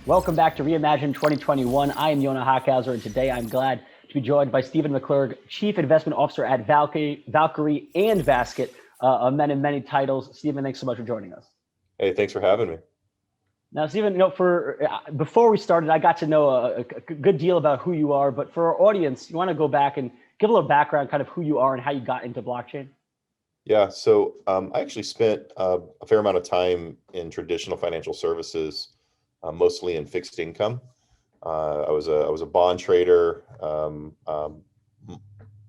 Welcome back to Reimagine 2021. I am Yonah Hochhauser, and today I'm glad to be joined by Stephen McClurg, Chief Investment Officer at Valkyrie and Basket, a man in many titles. Stephen, thanks so much for joining us. Hey, thanks for having me. Now, Stephen, before we started, I got to know a good deal about who you are, but for our audience, you want to go back and give a little background, kind of who you are and how you got into blockchain? Yeah, so I actually spent a fair amount of time in traditional financial services, mostly in fixed income. I was a bond trader.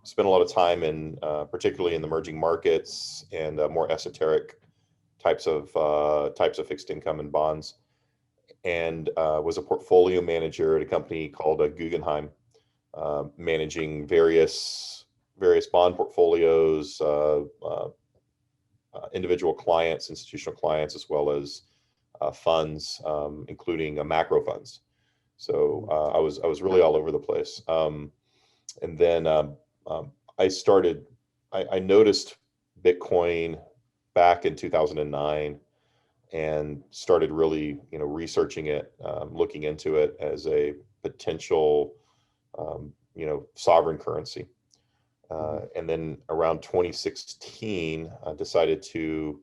Spent a lot of time in particularly in the emerging markets and more esoteric types of fixed income and bonds, and was a portfolio manager at a company called Guggenheim, managing various bond portfolios, individual clients, institutional clients, as well as funds, including macro funds. So I was really all over the place. And then I noticed Bitcoin back in 2009 and started really, researching it, looking into it as a potential, sovereign currency. And then around 2016, I decided to,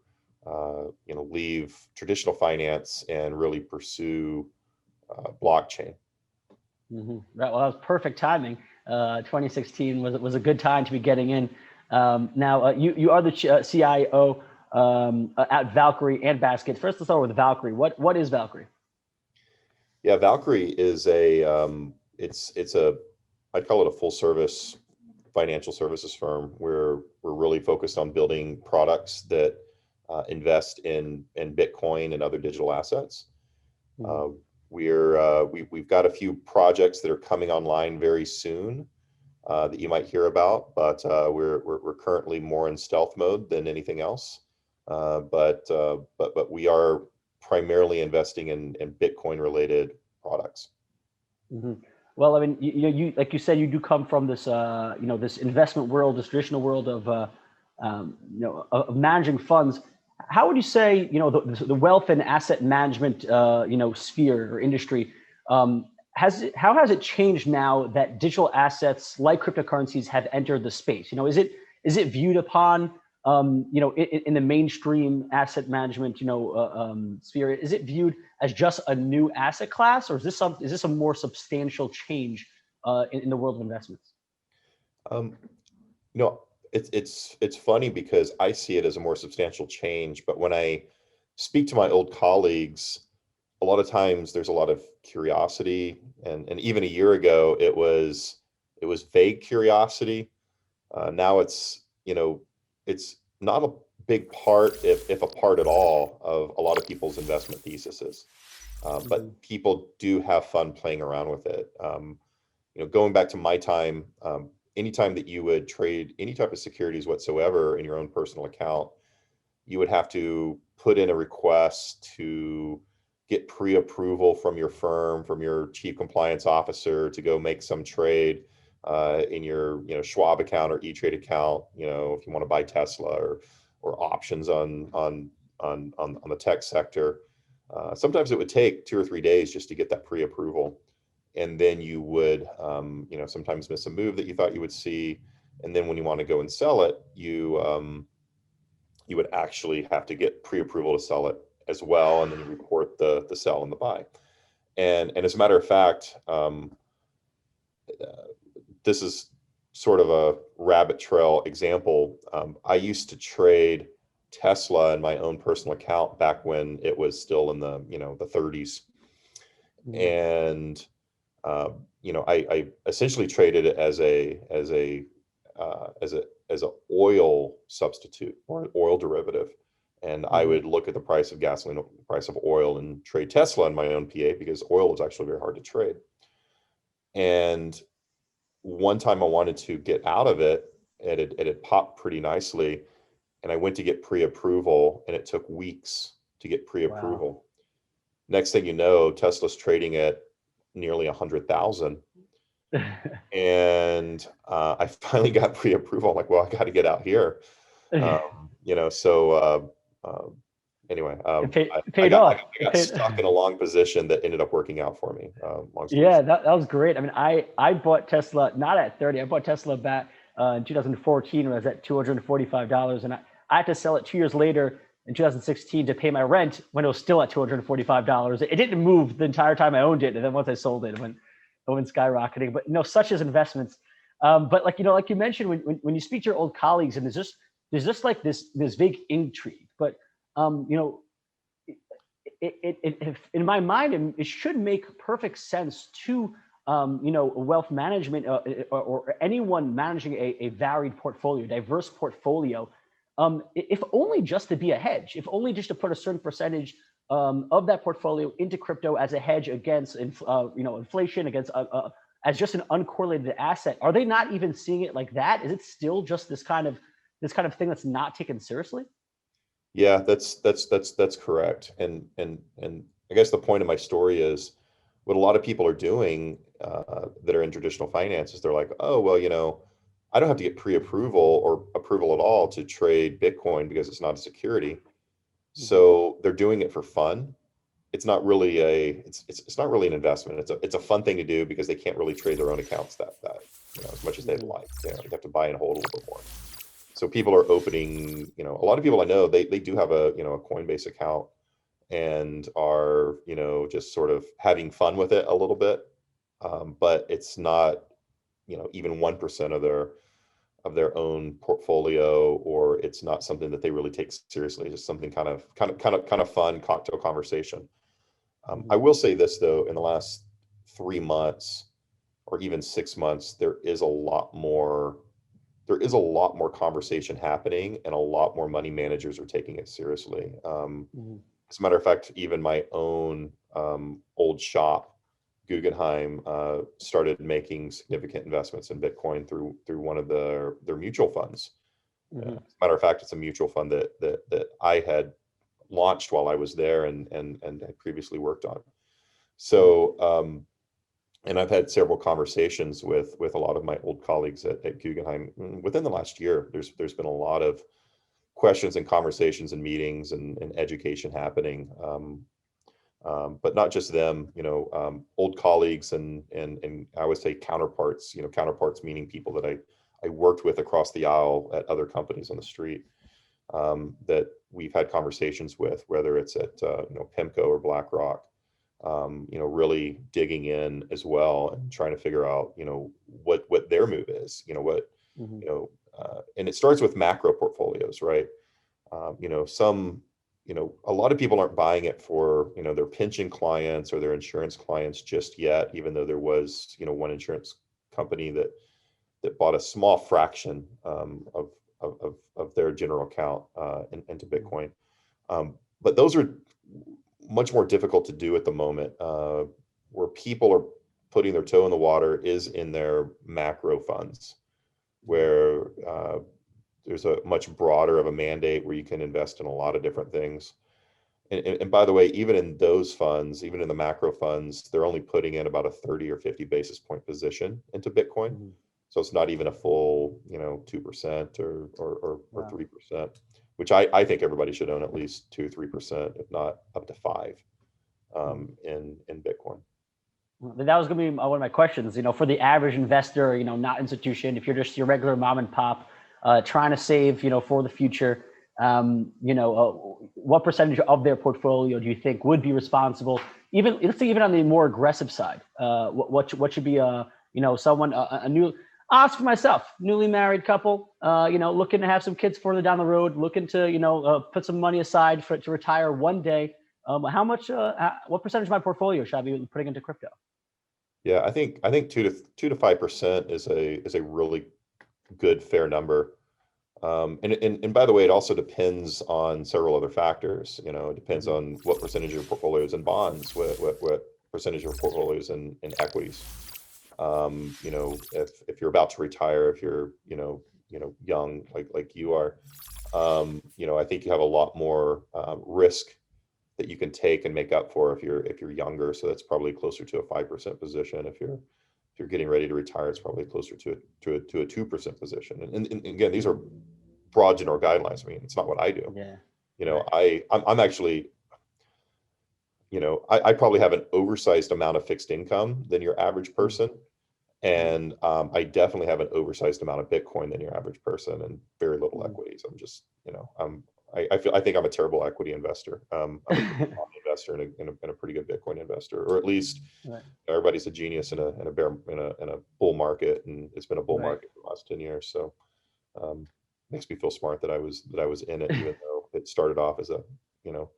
leave traditional finance and really pursue blockchain. Mm-hmm. Right. Well, that was perfect timing. 2016 was a good time to be getting in. Now, you are the CIO at Valkyrie and Basket. First, let's start with Valkyrie. What is Valkyrie? Yeah, Valkyrie is I'd call it a full service financial services firm where we're really focused on building products that invest in Bitcoin and other digital assets. Mm-hmm. We've got a few projects that are coming online very soon that you might hear about, but we're currently more in stealth mode than anything else. But we are primarily investing in Bitcoin related products. Mm-hmm. Well, I mean, you like you said, you do come from this this investment world, this traditional world of of managing funds. How would you say the wealth and asset management sphere or industry how has it changed now that digital assets like cryptocurrencies have entered the space? Is it viewed upon in the mainstream asset management sphere? Is it viewed as just a new asset class, or is this a more substantial change in the world of investments? It's funny because I see it as a more substantial change, but when I speak to my old colleagues, a lot of times there's a lot of curiosity, and even a year ago it was vague curiosity. Now it's not a big part, if a part at all, of a lot of people's investment theses. But people do have fun playing around with it. Going back to my time, anytime that you would trade any type of securities whatsoever in your own personal account, you would have to put in a request to get pre-approval from your firm, from your chief compliance officer, to go make some trade in your Schwab account or E-Trade account. If you want to buy Tesla or options on the tech sector. Sometimes it would take 2 or 3 days just to get that pre-approval. And then you would, sometimes miss a move that you thought you would see. And then when you want to go and sell it, you would actually have to get pre-approval to sell it as well. And then you report the sell and the buy. And as a matter of fact, this is sort of a rabbit trail example. I used to trade Tesla in my own personal account back when it was still in the 30s. And I essentially traded it as a oil substitute or an oil derivative, and I would look at the price of gasoline, price of oil, and trade Tesla in my own PA because oil was actually very hard to trade. And one time I wanted to get out of it, and it had popped pretty nicely, and I went to get pre-approval, and it took weeks to get pre-approval. Wow. Next thing you know, Tesla's trading at nearly 100,000. And I finally got pre-approval. I'm like, well, I got to get out here. anyway, It paid I off. It got paid. stuck in a long position that ended up working out for me. Long story Yeah, short. that was great. I mean, I bought Tesla not at 30. I bought Tesla back in 2014 when I was at $245, and I had to sell it 2 years later in 2016 to pay my rent when it was still at $245. It didn't move the entire time I owned it, and then once I sold it, it went skyrocketing. But such as investments. But like you mentioned, when you speak to your old colleagues, and there's just like this vague intrigue. But you know, in my mind, it should make perfect sense to wealth management or anyone managing a varied portfolio, diverse portfolio, if only just to be a hedge, if only just to put a certain percentage of that portfolio into crypto as a hedge against inflation, against as just an uncorrelated asset. Are they not even seeing it like that? Is it still just this kind of thing that's not taken seriously? Yeah, that's correct. And I guess the point of my story is what a lot of people are doing that are in traditional finances. They're like, oh, well, I don't have to get pre-approval or approval at all to trade Bitcoin because it's not a security. So they're doing it for fun. It's not really it's not really an investment. It's a fun thing to do because they can't really trade their own accounts that as much as they'd like. You have to buy and hold a little bit more. So people are opening, a lot of people I know, they do have a Coinbase account and are, just sort of having fun with it a little bit. But it's not, even 1% of their own portfolio, or it's not something that they really take seriously. It's just something kind of fun cocktail conversation. I will say this though, in the last 3 months or even 6 months, there is a lot more conversation happening, and a lot more money managers are taking it seriously. As a matter of fact, even my own old shop, Guggenheim, started making significant investments in Bitcoin through one of their mutual funds. As a matter of fact, it's a mutual fund that I had launched while I was there and had previously worked on. So and I've had several conversations with a lot of my old colleagues at Guggenheim within the last year. There's been a lot of questions and conversations and meetings and education happening, but not just them. Old colleagues and I would say counterparts. Counterparts meaning people that I worked with across the aisle at other companies on the street, that we've had conversations with, whether it's at PIMCO or BlackRock. Really digging in as well and trying to figure out, what their move is, and it starts with macro portfolios, right? A lot of people aren't buying it for, their pension clients or their insurance clients just yet, even though there was, one insurance company that bought a small fraction of their general account into Bitcoin. But those are much more difficult to do at the moment. Where people are putting their toe in the water is in their macro funds, where there's a much broader of a mandate where you can invest in a lot of different things. And by the way, even in those funds, even in the macro funds, they're only putting in about a 30 or 50 basis point position into Bitcoin. So it's not even a full, 2% or 3%, which I think everybody should own at least 2-3%, if not up to 5%, in Bitcoin. That was going to be one of my questions. For the average investor, not institution, if you're just your regular mom and pop, trying to save, for the future, what percentage of their portfolio do you think would be responsible? Let's say even on the more aggressive side, what should be someone a new. Ask for myself, newly married couple, looking to have some kids further down the road, looking to put some money aside to retire one day. How much? What percentage of my portfolio should I be putting into crypto? Yeah, I think 2 to 5% is a really good fair number. And by the way, it also depends on several other factors. It depends on what percentage of your portfolio is in bonds, what percentage of your portfolio is in equities. If you're about to retire, if you're young like you are, I think you have a lot more risk that you can take and make up for if you're younger. So that's probably closer to a 5% position. If you're getting ready to retire, it's probably closer to a 2% position. And again, these are broad general guidelines. I mean, it's not what I do. Yeah. I'm actually, I probably have an oversized amount of fixed income than your average person. And I definitely have an oversized amount of Bitcoin than your average person and very little equities. I'm just, I think I'm a terrible equity investor. I'm a good investor and a pretty good Bitcoin investor, or at least everybody's a genius in a bull market, and it's been a bull market for the last 10 years. So makes me feel smart that I was in it, even though it started off as a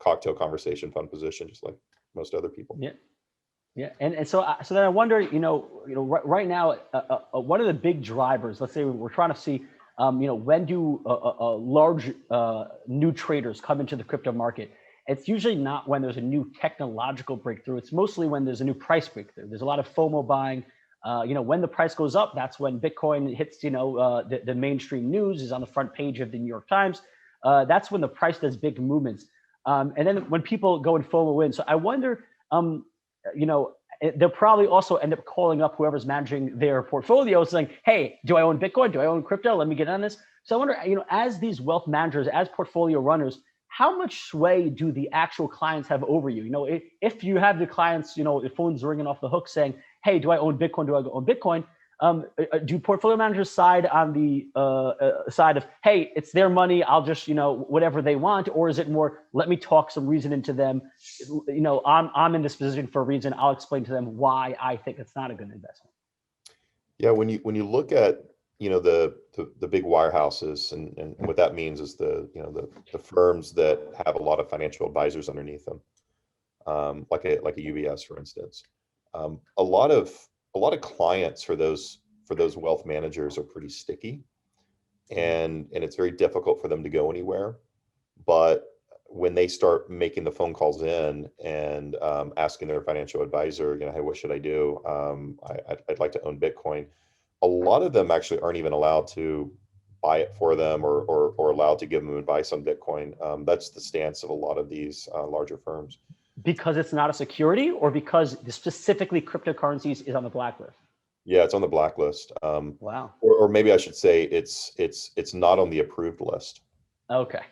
cocktail conversation fund position, just like most other people. Yeah. Yeah, and so then I wonder, right now, one of the big drivers. Let's say we're trying to see, when do large new traders come into the crypto market? It's usually not when there's a new technological breakthrough. It's mostly when there's a new price breakthrough. There's a lot of FOMO buying. When the price goes up, that's when Bitcoin hits. The mainstream news is on the front page of the New York Times. That's when the price does big movements. And then when people go and FOMO in. So I wonder. They'll probably also end up calling up whoever's managing their portfolio saying, hey, do I own Bitcoin? Do I own crypto? Let me get on this. So I wonder, as these wealth managers, as portfolio runners, how much sway do the actual clients have over you? If you have the clients, the phone's ringing off the hook saying, hey, do I own Bitcoin? Do I own Bitcoin? Do portfolio managers side on the side of, hey, it's their money, I'll just, whatever they want? Or is it more, let me talk some reason into them? I'm in this position for a reason. I'll explain to them why I think it's not a good investment. Yeah, when you look at, the big wirehouses, and what that means is the firms that have a lot of financial advisors underneath them, like a UBS, for instance. A lot of clients for those wealth managers are pretty sticky, and it's very difficult for them to go anywhere. But when they start making the phone calls in and asking their financial advisor, hey, what should I do? I'd like to own Bitcoin. A lot of them actually aren't even allowed to buy it for them or allowed to give them advice on Bitcoin. That's the stance of a lot of these larger firms. Because it's not a security, or because specifically cryptocurrencies is on the blacklist? Yeah, it's on the blacklist. Wow. Or maybe I should say it's not on the approved list. Okay.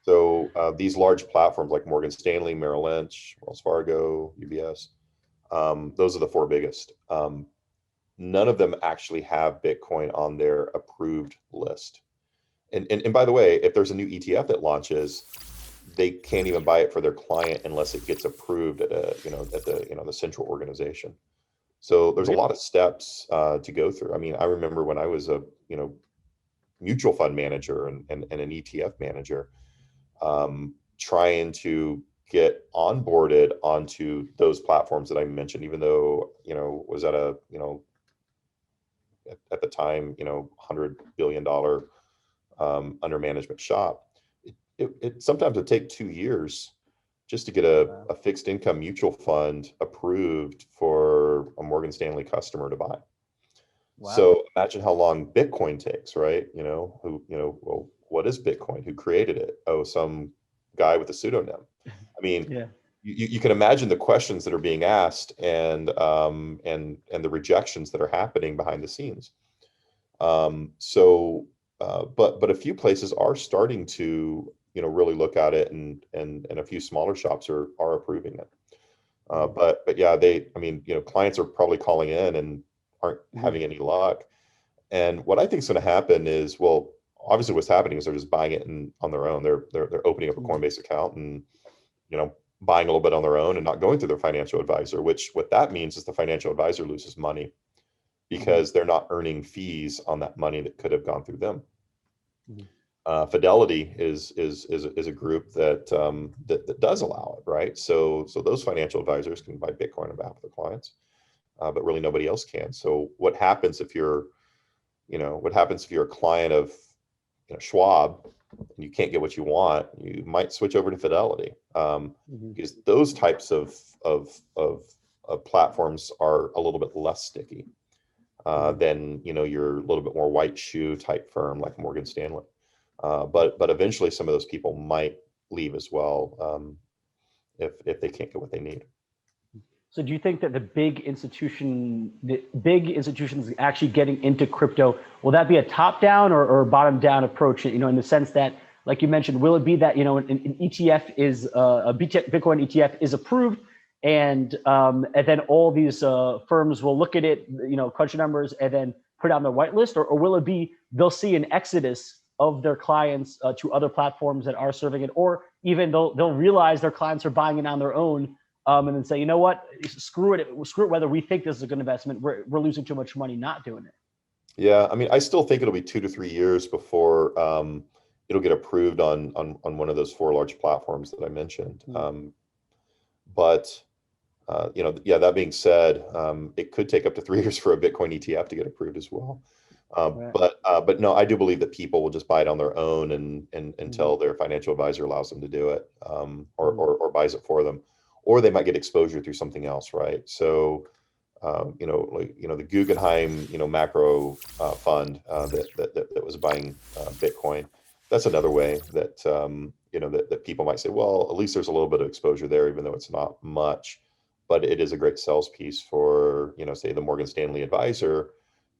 So these large platforms like Morgan Stanley, Merrill Lynch, Wells Fargo, UBS, those are the four biggest. None of them actually have Bitcoin on their approved list. And by the way, if there's a new ETF that launches, they can't even buy it for their client unless it gets approved at the central organization. So there's a lot of steps to go through. I mean, I remember when I was a mutual fund manager and an ETF manager, trying to get onboarded onto those platforms that I mentioned, even though was at a at the time $100 billion under management shop. It sometimes would take 2 years just to get a fixed income mutual fund approved for a Morgan Stanley customer to buy. Wow. So imagine how long Bitcoin takes, right? Well, what is Bitcoin? Who created it? Oh, some guy with a pseudonym. I mean, you can imagine the questions that are being asked and the rejections that are happening behind the scenes. But a few places are starting to really look at it, and a few smaller shops are approving it. But yeah, clients are probably calling in and aren't having any luck. And what I think is going to happen is, well, obviously what's happening is they're just buying it on their own. They're opening up a Coinbase account and buying a little bit on their own and not going through their financial advisor. Which what that means is the financial advisor loses money because they're not earning fees on that money that could have gone through them. Fidelity is a group that does allow it, right? So those financial advisors can buy Bitcoin on behalf of their clients, but really nobody else can. So what happens if you're a client of Schwab and you can't get what you want? You might switch over to Fidelity, because those types of platforms are a little bit less sticky than your little bit more white shoe type firm like Morgan Stanley. But eventually some of those people might leave as well, if they can't get what they need. So do you think that the big institutions actually getting into crypto, will that be a top down or bottom down approach, in the sense that like you mentioned, will it be that, an ETF is Bitcoin ETF is approved, and then all these firms will look at it, crunch the numbers, and then put it on their whitelist, or will it be they'll see an exodus of their clients to other platforms that are serving it, or even they'll realize their clients are buying it on their own, and then say, you know what, screw it, whether we think this is a good investment, we're losing too much money not doing it. Yeah, I mean, I still think it'll be 2 to 3 years before it'll get approved on one of those 4 large platforms that I mentioned. But yeah, that being said, it could take up to 3 years for a Bitcoin ETF to get approved as well. Right. But no, I do believe that people will just buy it on their own and until their financial advisor allows them to do it, or buys it for them, or they might get exposure through something else, right? So, the Guggenheim, macro fund that was buying Bitcoin. That's another way that that people might say, well, at least there's a little bit of exposure there, even though it's not much, but it is a great sales piece for say the Morgan Stanley advisor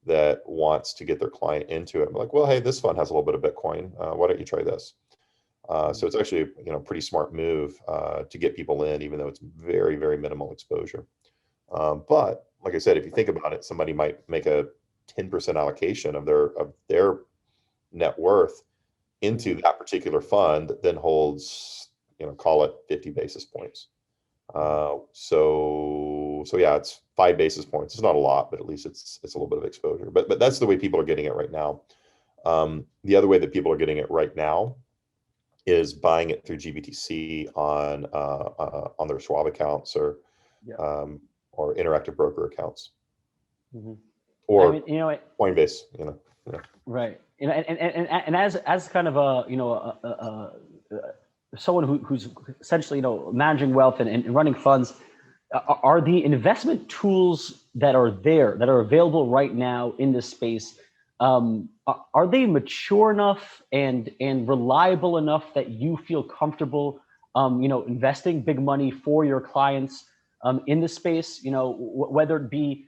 that wants to get their client into it. I'm like, well, hey, this fund has a little bit of Bitcoin. Why don't you try this? So it's actually a pretty smart move to get people in, even though it's very, very minimal exposure. But like I said, if you think about it, somebody might make a 10% allocation of their net worth into that particular fund that then holds, call it 50 basis points. So yeah, it's 5 basis points. It's not a lot, but at least it's a little bit of exposure. But that's the way people are getting it right now. The other way that people are getting it right now is buying it through GBTC on their Schwab accounts or Interactive Broker accounts, or Coinbase. Right. And as kind of someone who's essentially managing wealth and running funds, are the investment tools that are available right now in this space, are they mature enough and reliable enough that you feel comfortable investing big money for your clients in this space, whether it be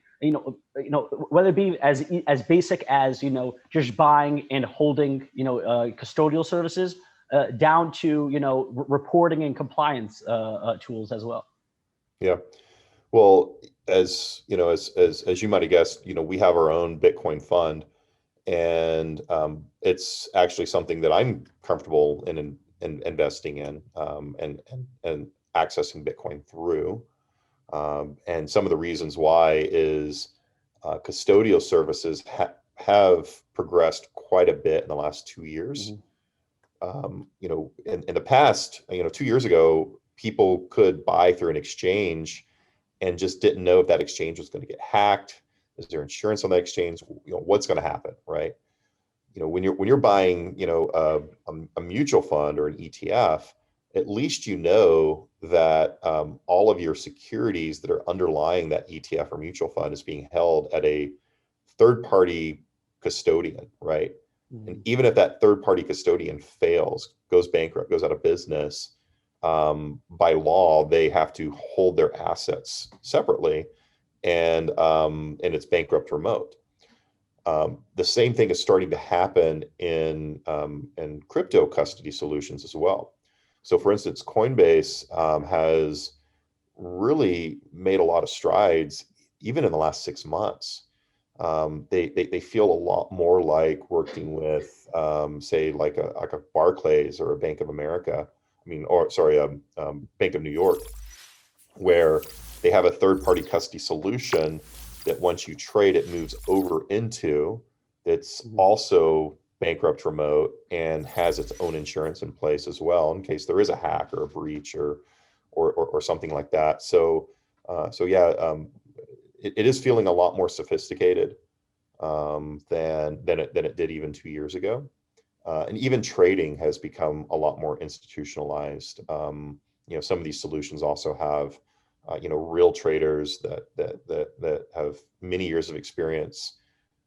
whether it be as basic as just buying and holding custodial services, down to reporting and compliance tools as well. Yeah, well, as you might have guessed, we have our own Bitcoin fund, and it's actually something that I'm comfortable in investing in, and accessing Bitcoin through. And some of the reasons why is custodial services have progressed quite a bit in the last 2 years. In the past, 2 years ago, people could buy through an exchange and just didn't know if that exchange was going to get hacked. Is there insurance on that exchange? What's going to happen, right? When you're buying, a mutual fund or an ETF, at least that all of your securities that are underlying that ETF or mutual fund is being held at a third-party custodian, right? And even if that third-party custodian fails, goes bankrupt, goes out of business, by law, they have to hold their assets separately, and it's bankrupt remote. The same thing is starting to happen in crypto custody solutions as well. So, for instance, Coinbase has really made a lot of strides, even in the last 6 months. They feel a lot more like working with, say, like a Barclays or a Bank of America. Bank of New York, where they have a third-party custody solution that once you trade, it moves over into. It's also bankrupt remote and has its own insurance in place as well in case there is a hack or a breach or something like that. So yeah, it is feeling a lot more sophisticated than it did even 2 years ago. And even trading has become a lot more institutionalized. Some of these solutions also have real traders that have many years of experience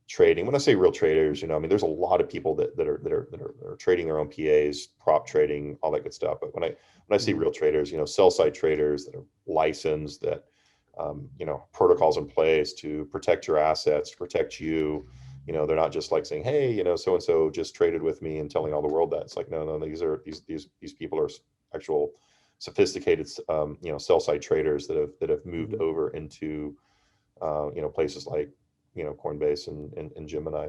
trading. When I say real traders, there's a lot of people that are trading their own PAs, prop trading, all that good stuff. But when I see real traders, sell side traders that are licensed, that protocols in place to protect your assets, to protect you, they're not just like saying, hey, so and so just traded with me and telling all the world that. It's like, no, these people are actual sophisticated sell side traders that have moved over into places like Coinbase and Gemini.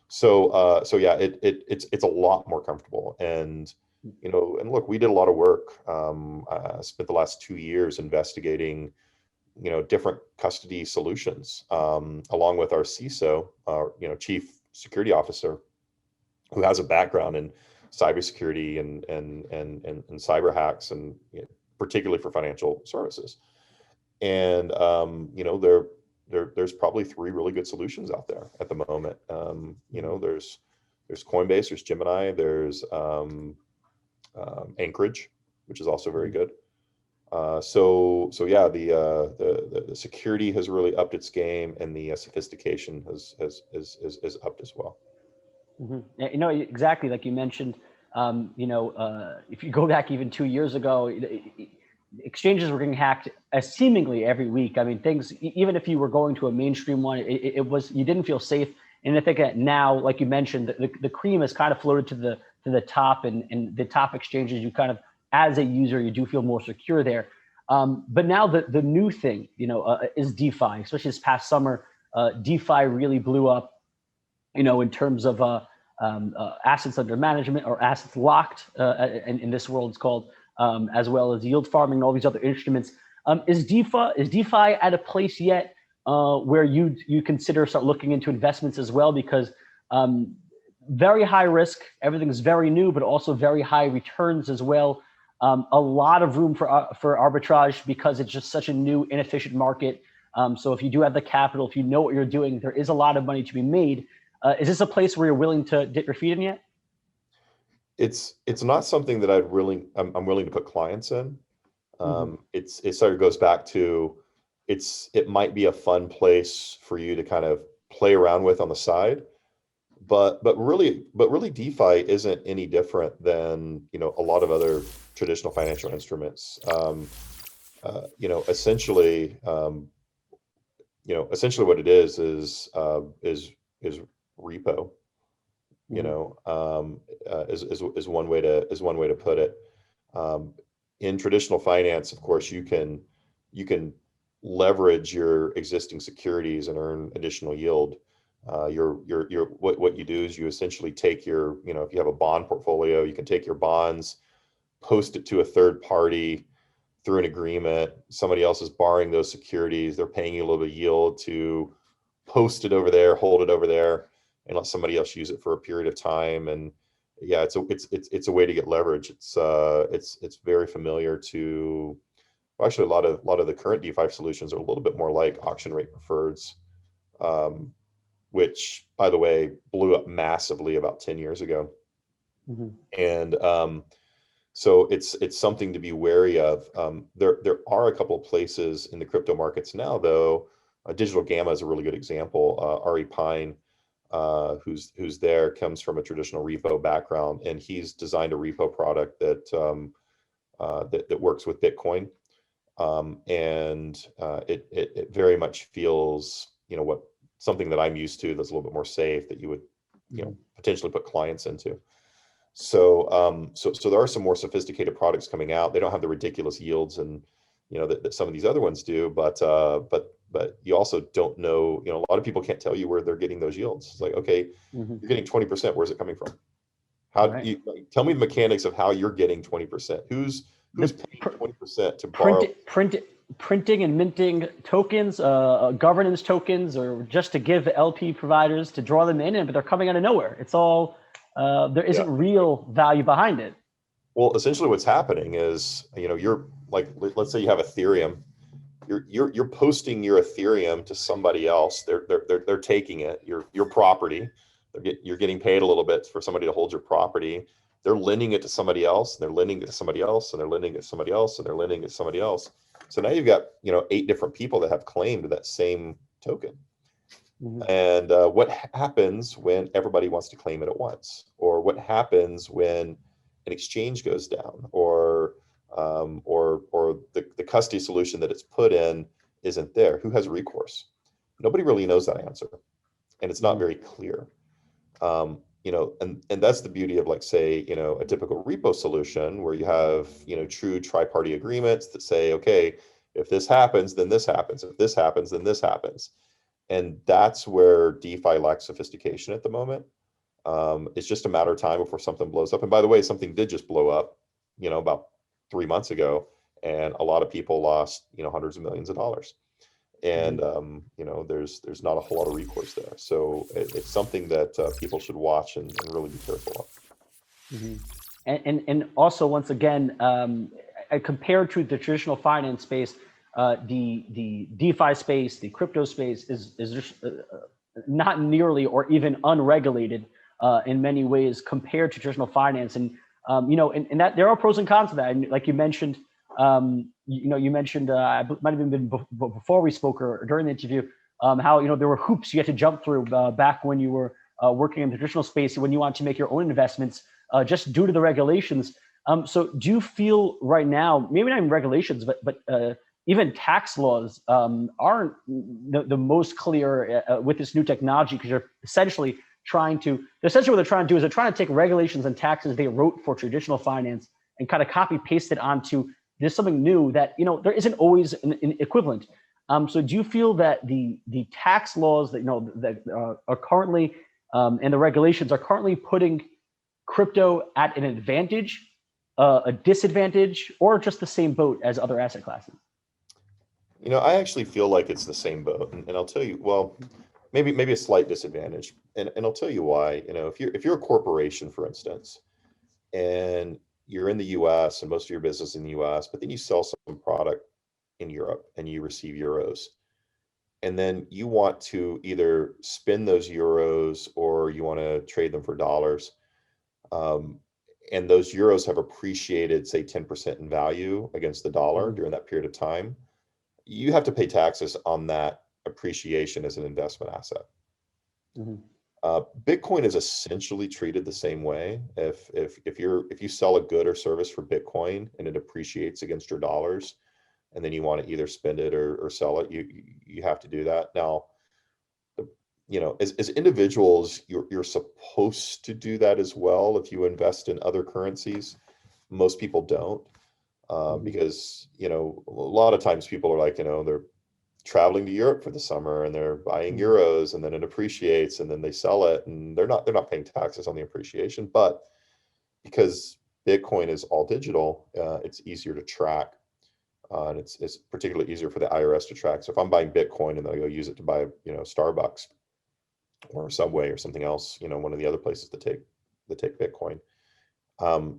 So yeah, it's a lot more comfortable. And and look, we did a lot of work. I spent the last 2 years investigating different custody solutions, along with our CISO, our chief security officer, who has a background in cybersecurity and cyber hacks, and particularly for financial services. And there's probably 3 really good solutions out there at the moment. There's Coinbase, there's Gemini, there's Anchorage, which is also very good. So yeah, the security has really upped its game, and the sophistication has upped as well. Exactly like you mentioned. If you go back even 2 years ago, exchanges were getting hacked seemingly every week. I mean, things, even if you were going to a mainstream one, it was, you didn't feel safe. And I think that now, like you mentioned, the cream has kind of floated to the top, and the top exchanges, you kind of, as a user, you do feel more secure there. But now the new thing, is DeFi. Especially this past summer, DeFi really blew up, in terms of assets under management, or assets locked, in this world it's called, as well as yield farming and all these other instruments. Is DeFi at a place yet where you consider start looking into investments as well? Because very high risk, everything's very new, but also very high returns as well. A lot of room for arbitrage, because it's just such a new, inefficient market. So if you do have the capital, if you know what you're doing, there is a lot of money to be made. Is this a place where you're willing to dip your feet in yet? It's not something that I'm willing to put clients in. It sort of goes back to, it might be a fun place for you to kind of play around with on the side, but really DeFi isn't any different than a lot of other traditional financial instruments. Essentially what it is repo. Is one way to put it. In traditional finance, of course, you can leverage your existing securities and earn additional yield. What you do is you essentially take your, if you have a bond portfolio, you can take your bonds, post it to a third party through an agreement. Somebody else is borrowing those securities. They're paying you a little bit of yield to post it over there, hold it over there, and let somebody else use it for a period of time. And yeah, it's a way to get leverage. It's very familiar to, well, actually a lot of the current DeFi solutions are a little bit more like auction rate preferreds, which, by the way, blew up massively about 10 years ago. And so it's something to be wary of. There are a couple of places in the crypto markets now, though. Digital Gamma is a really good example. Ari Pine, who's there, comes from a traditional repo background, and he's designed a repo product that works with Bitcoin, and it very much feels what something that I'm used to, that's a little bit more safe, that you would potentially put clients into. So so there are some more sophisticated products coming out. They don't have the ridiculous yields and that some of these other ones do, but you also don't know, a lot of people can't tell you where they're getting those yields. It's like, okay, you're getting 20%. Where's it coming from? How do you tell me the mechanics of how you're getting 20%? Who's paying 20% to borrow? Printing and minting tokens, governance tokens, or just to give LP providers to draw them in, but they're coming out of nowhere. It's all, there isn't real value behind it. Well, essentially what's happening is, you're like, let's say you have Ethereum, you're posting your Ethereum to somebody else. They're taking it, your property. You're getting paid a little bit for somebody to hold your property. They're lending it to somebody else, and they're lending it to somebody else, and they're lending it to somebody else, and they're lending it to somebody else. So now you've got 8 different people that have claim to that same token. And what happens when everybody wants to claim it at once? Or what happens when an exchange goes down, or the custody solution that it's put in isn't there? Who has recourse? Nobody really knows that answer. and it's not very clear. And that's the beauty of, like, say, a typical repo solution where you have, true tri-party agreements that say, okay, if this happens, then this happens. If this happens, then this happens. And that's where DeFi lacks sophistication at the moment. It's just a matter of time before something blows up. And by the way, something did just blow up, about 3 months ago, and a lot of people lost, hundreds of millions of dollars. And there's not a whole lot of recourse there. So it's something that people should watch and really be careful of. Mm-hmm. And also, once again, compared to the traditional finance space, the DeFi space, the crypto space is just not nearly or even unregulated in many ways compared to traditional finance. And and that there are pros and cons to that. And like you mentioned, you mentioned I might have been before we spoke or during the interview, how there were hoops you had to jump through back when you were working in the traditional space when you want to make your own investments, just due to the regulations. So do you feel right now, maybe not even regulations, but even tax laws aren't the most clear with this new technology, because you're essentially what they're trying to do is they're trying to take regulations and taxes they wrote for traditional finance and kind of copy paste it onto there's something new that there isn't always an equivalent. So do you feel that the tax laws that that are currently and the regulations are currently putting crypto at an advantage, a disadvantage, or just the same boat as other asset classes? I actually feel like it's the same boat, and I'll tell you, well, maybe a slight disadvantage, and I'll tell you why. If you're a corporation, for instance, and you're in the U.S. and most of your business in the U.S., but then you sell some product in Europe and you receive euros, and then you want to either spend those euros or you want to trade them for dollars, and those euros have appreciated, say, 10% in value against the dollar during that period of time, you have to pay taxes on that appreciation as an investment asset. Mm-hmm. Bitcoin is essentially treated the same way. If you sell a good or service for Bitcoin and it appreciates against your dollars, and then you want to either spend it or sell it, you have to do that. Now, as individuals, you're supposed to do that as well if you invest in other currencies. Most people don't, because a lot of times people are like, they're traveling to Europe for the summer and they're buying euros, and then it appreciates and then they sell it, and they're not paying taxes on the appreciation. But because Bitcoin is all digital, it's easier to track, and it's particularly easier for the IRS to track. So if I'm buying Bitcoin and then I go use it to buy Starbucks or Subway or something else, one of the other places that take Bitcoin,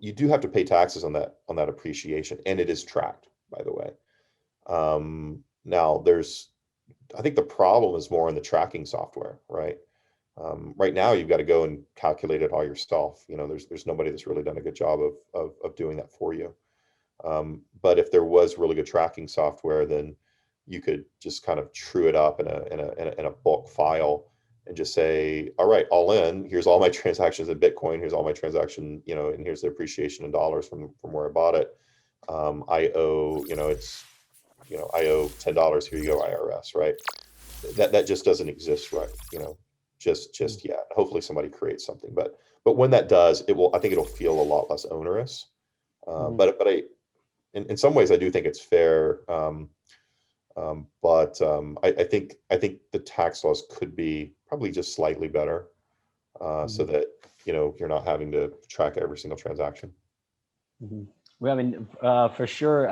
you do have to pay taxes on that appreciation, and it is tracked, by the way. Now, I think the problem is more in the tracking software, right? Right now, you've got to go and calculate it all yourself. There's nobody that's really done a good job of doing that for you. But if there was really good tracking software, then you could just kind of true it up in a bulk file and just say, all right, all in, here's all my transactions in Bitcoin, here's all my transaction, and here's the appreciation in dollars from where I bought it. I owe, I owe $10. Here you go, IRS, right? That just doesn't exist, right? Just yet. Hopefully somebody creates something, but when that does, I think it'll feel a lot less onerous. But in some ways, I do think it's fair. But I think the tax laws could be probably just slightly better, so that you're not having to track every single transaction. Well, I mean, for sure,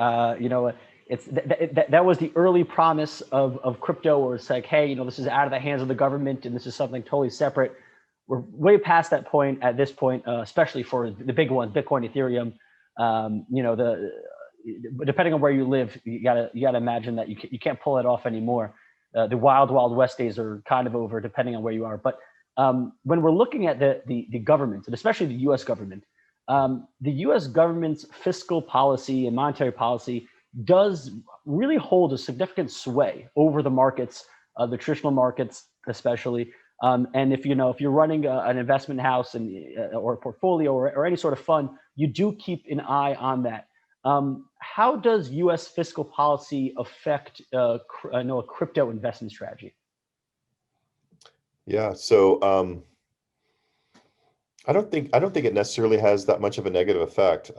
it's that was the early promise of crypto, where it's like, hey, this is out of the hands of the government, and this is something totally separate. We're way past that point at this point, especially for the big ones, Bitcoin, Ethereum. Depending on where you live, you gotta imagine that you can't pull it off anymore. The wild west days are kind of over, depending on where you are. But when we're looking at the government, and especially the U.S. government, the U.S. government's fiscal policy and monetary policy does really hold a significant sway over the markets, the traditional markets especially. And if you're running an investment house or a portfolio or any sort of fund, you do keep an eye on that. How does U.S. fiscal policy affect a crypto investment strategy? Yeah. So I don't think it necessarily has that much of a negative effect.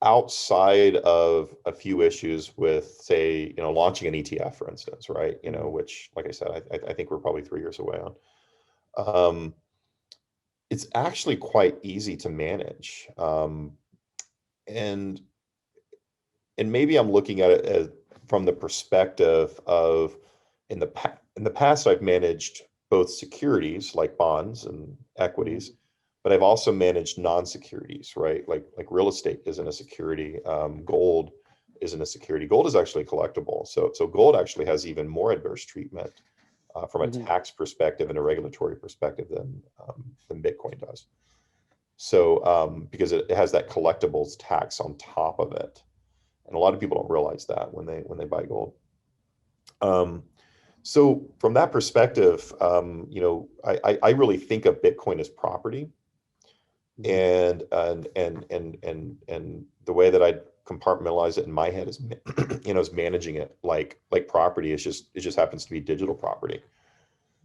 Outside of a few issues with, say, launching an ETF, for instance, right? Mhm. Which, like I said, I think we're probably 3 years away on. Um, it's actually quite easy to manage, and and maybe I'm looking at it as from the perspective of in the past I've managed both securities like bonds and Mhm. equities, but I've also managed non-securities, right? Like real estate isn't a security, gold isn't a security. Gold is actually collectible, so gold actually has even more adverse treatment from a Mhm. tax perspective and a regulatory perspective than Bitcoin does. So because it has that collectibles tax on top of it, and a lot of people don't realize that when they buy gold. Um, so from that perspective, I really think of Bitcoin as property, Mhm. and the way that I compartmentalize it in my head is, is managing it like property. It just happens to be digital property.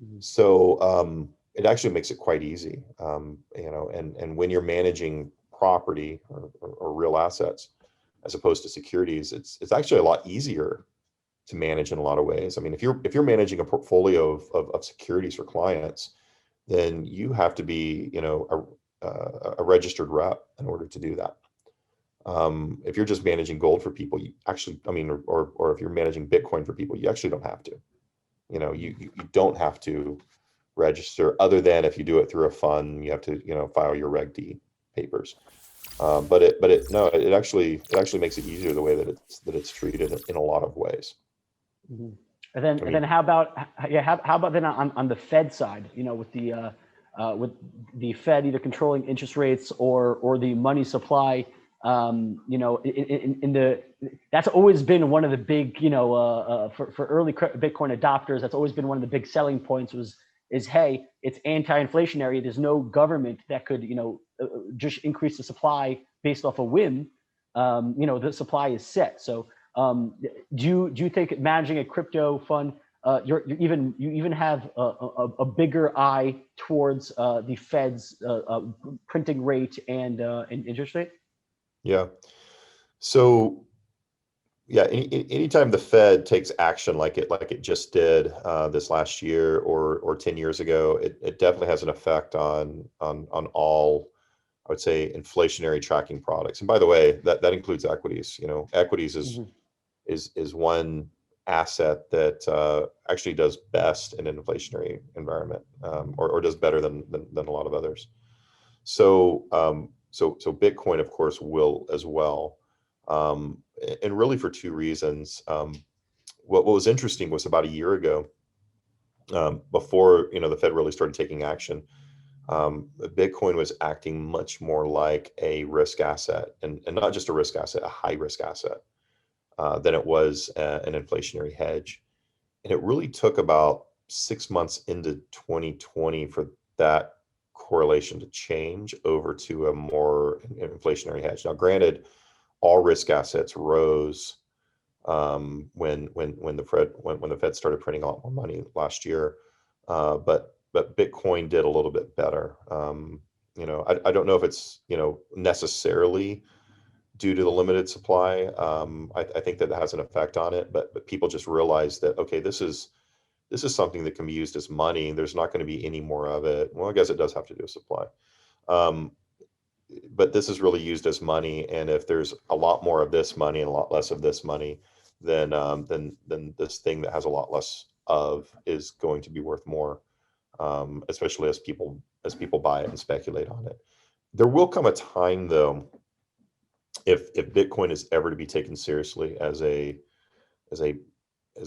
Mhm. So it actually makes it quite easy, and when you're managing property or real assets as opposed to securities, it's actually a lot easier to manage in a lot of ways. I mean, if you're managing a portfolio of securities for clients, then you have to be, a registered rep in order to do that. If you're just managing gold for people, you actually, I mean, or if you're managing Bitcoin for people, you actually don't have to. You don't have to register, other than if you do it through a fund, you have to, file your Reg D papers. But no, it actually makes it easier the way that it's treated in a lot of ways. Mhm. I And then mean, how about, yeah, how about then on the Fed side, with the Fed either controlling interest rates or the money supply, in the that's always been one of the big, for early Bitcoin adopters, that's always been one of the big selling points is, hey, it's anti-inflationary. There's no government that could, just increase the supply based off a whim. The supply is set. So do you think managing a crypto fund, you even have a bigger eye towards the Fed's printing rate and interest rate? yeah. So yeah, anytime the Fed takes action like it just did this last year or 10 years ago, it definitely has an effect on all, I would say, inflationary tracking products. And by the way, that includes equities. Equities is Mhm. is is one asset that actually does best in an inflationary environment, or does better than a lot of others. So Bitcoin, of course, will as well, and really for two reasons. What was interesting was about a year ago, before the Fed really started taking action, Bitcoin was acting much more like a risk asset, and not just a risk asset, a high risk asset, than it was an inflationary hedge. And it really took about 6 months into 2020 for that correlation to change over to a more inflationary hedge. Now, granted, all risk assets rose when the Fed started printing a lot more money last year, but Bitcoin did a little bit better. I don't know if it's necessarily due to the limited supply. I think that has an effect on it, but people just realize that, okay, this is something that can be used as money. There's not going to be any more of it. Well, I guess it does have to do with supply. Um, but this is really used as money, and if there's a lot more of this money and a lot less of this money, then this thing that has a lot less of is going to be worth more, especially as people buy it and speculate on it. There will come a time, though, if Bitcoin is ever to be taken seriously as a as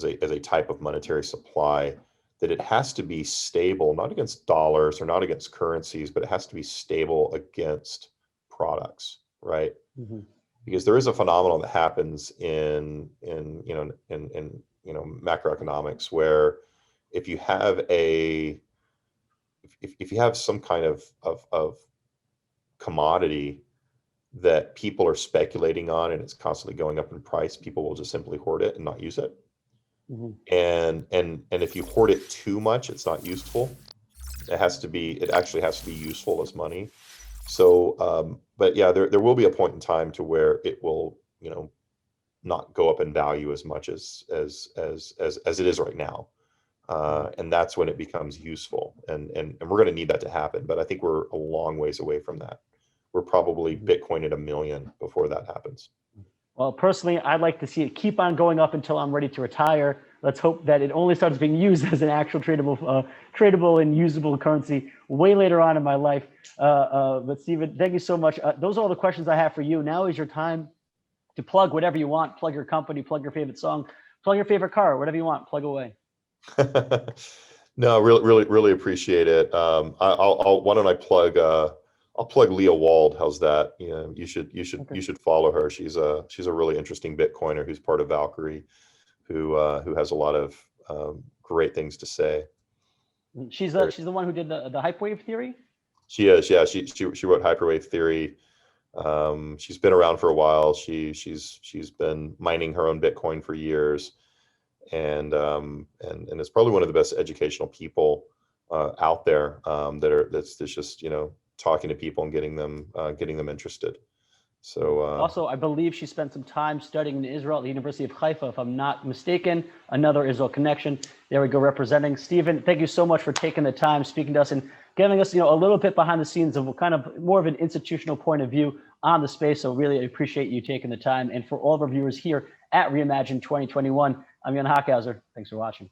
a type of monetary supply, that it has to be stable, not against dollars or not against currencies, but it has to be stable against products, right? Mhm. Because there is a phenomenon that happens in macroeconomics, where if you have a if you have some kind of commodity that people are speculating on and it's constantly going up in price, people will just simply hoard it and not use it. Mhm. And if you hoard it too much, it's not useful. It actually has to be useful as money. So, but yeah, there will be a point in time to where it will, not go up in value as much as it is right now. And that's when it becomes useful. And we're going to need that to happen. But I think we're a long ways away from that. We're probably Bitcoin at 1 million before that happens. Well, personally, I'd like to see it keep on going up until I'm ready to retire. Let's hope that it only starts being used as an actual tradable and usable currency way later on in my life. But Stephen, thank you so much. Those are all the questions I have for you. Now is your time to plug whatever you want. Plug your company, plug your favorite song, plug your favorite car, whatever you want. Plug away. No, really appreciate it. Why don't I plug? I'll plug Leah Wald. How's that? You should follow her. She's a really interesting Bitcoiner who's part of Valkyrie, who has a lot of great things to say. She's the one who did the hyperwave theory. She is, yeah. She wrote Hyperwave Theory. She's been around for a while. She's been mining her own Bitcoin for years, and it's probably one of the best educational people out there, that's just talking to people and getting them interested. So Also, I believe she spent some time studying in Israel at the University of Haifa, if I'm not mistaken. Another Israel connection. There we go, representing. Stephen, thank you so much for taking the time, speaking to us, and giving us a little bit behind the scenes of kind of more of an institutional point of view on the space. So really appreciate you taking the time. And for all of our viewers here at Reimagine 2021, I'm Yonah Hochhauser. Thanks for watching.